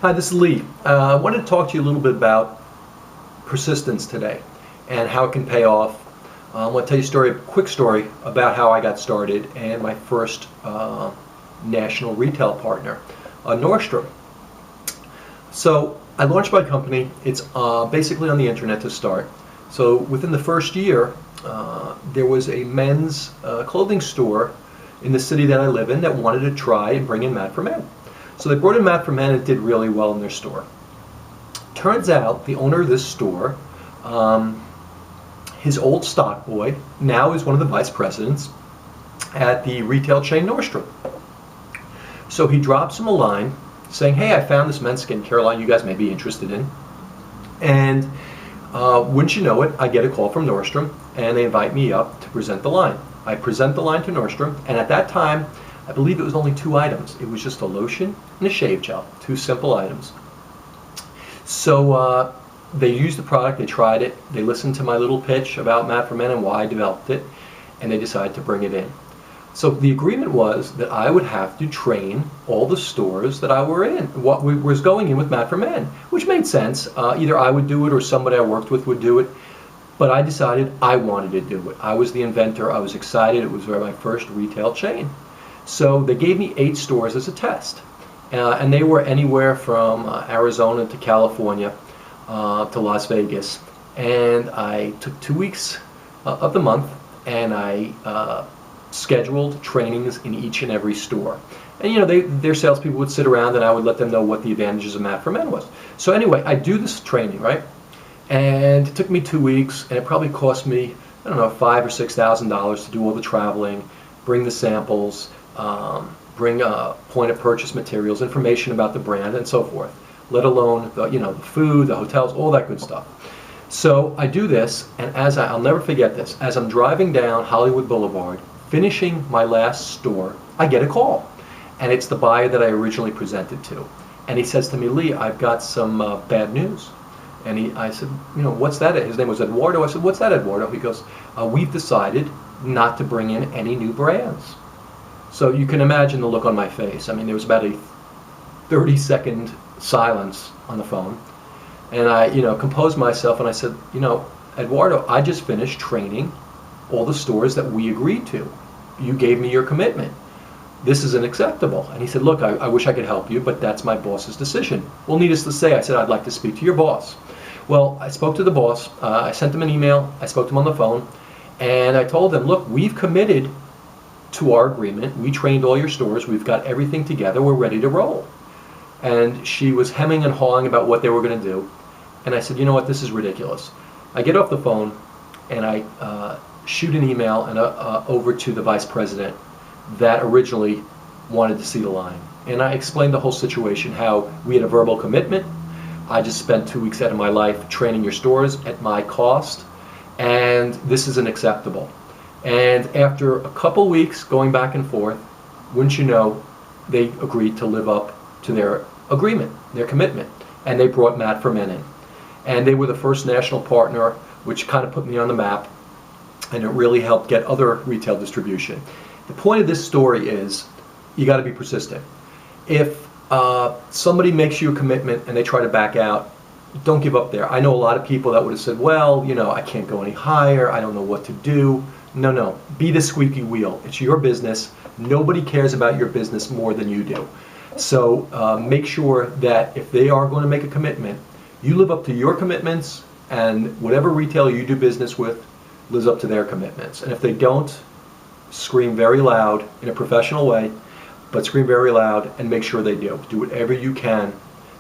Hi, this is Lee. I wanted to talk to you a little bit about persistence today and how it can pay off. I want to tell you a quick story about how I got started and my first national retail partner, Nordstrom. So I launched my company. It's basically on the internet to start. So within the first year, there was a men's clothing store in the city that I live in that wanted to try and bring in Mat for Men. So they brought in Mat for Men and it did really well in their store. Turns out the owner of this store, his old stock boy, now is one of the vice presidents at the retail chain Nordstrom. So he drops him a line saying, hey, I found this men's skincare line you guys may be interested in. And wouldn't you know it, I get a call from Nordstrom and they invite me up to present the line. I present the line to Nordstrom, and at that time, I believe it was only 2 items. It was just a lotion and a shave gel, 2 simple items. So they used the product, they tried it, they listened to my little pitch about Mat for Men and why I developed it, and they decided to bring it in. So the agreement was that I would have to train all the stores that I were in, what was going in with Mat for Men, which made sense. Either I would do it or somebody I worked with would do it. But I decided I wanted to do it. I was the inventor, I was excited, it was my first retail chain. So they gave me 8 stores as a test. And they were anywhere from Arizona to California to Las Vegas. And I took 2 weeks of the month and I scheduled trainings in each and every store. And you know, their salespeople would sit around and I would let them know what the advantages of Mat for Men was. So anyway, I do this training, right? And it took me 2 weeks and it probably cost me, I don't know, $5,000 or $6,000 to do all the traveling, bring the samples, bring point of purchase materials, information about the brand and so forth, let alone the food, the hotels, all that good stuff. So I do this, and I'll never forget this, as I'm driving down Hollywood Boulevard, finishing my last store, I get a call. And it's the buyer that I originally presented to. And he says to me, Lee, I've got some bad news. And I said, what's that? His name was Eduardo. I said, what's that, Eduardo? He goes, we've decided not to bring in any new brands. So you can imagine the look on my face. I mean, there was about a 30-second silence on the phone. And I, composed myself and I said, Eduardo, I just finished training all the stores that we agreed to. You gave me your commitment. This isn't acceptable. And he said, look, I wish I could help you, but that's my boss's decision. Well, needless to say, I said, I'd like to speak to your boss. Well, I spoke to the boss. I sent him an email. I spoke to him on the phone. And I told him, look, we've committed to our agreement. We trained all your stores. We've got everything together. We're ready to roll. And she was hemming and hawing about what they were going to do. And I said, you know what, this is ridiculous. I get off the phone and I shoot an email and over to the vice president that originally wanted to see the line. And I explained the whole situation, how we had a verbal commitment. I just spent 2 weeks out of my life training your stores at my cost, and this isn't acceptable. And after a couple weeks going back and forth, wouldn't you know, they agreed to live up to their agreement, their commitment, and they brought Mat for Men in. And they were the first national partner, which kind of put me on the map, and it really helped get other retail distribution. The point of this story is you got to be persistent. If somebody makes you a commitment and they try to back out, don't give up there. I know a lot of people that would have said, well, I can't go any higher, I don't know what to do. No, be the squeaky wheel. It's your business. Nobody cares about your business more than you do. So make sure that if they are going to make a commitment, you live up to your commitments, and whatever retailer you do business with lives up to their commitments. And if they don't, scream very loud in a professional way, but scream very loud and make sure they do. Do whatever you can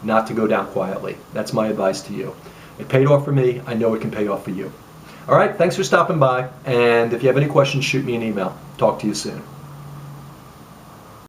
not to go down quietly. That's my advice to you. It paid off for me. I know it can pay off for you. All right, thanks for stopping by. And if you have any questions, shoot me an email. Talk to you soon.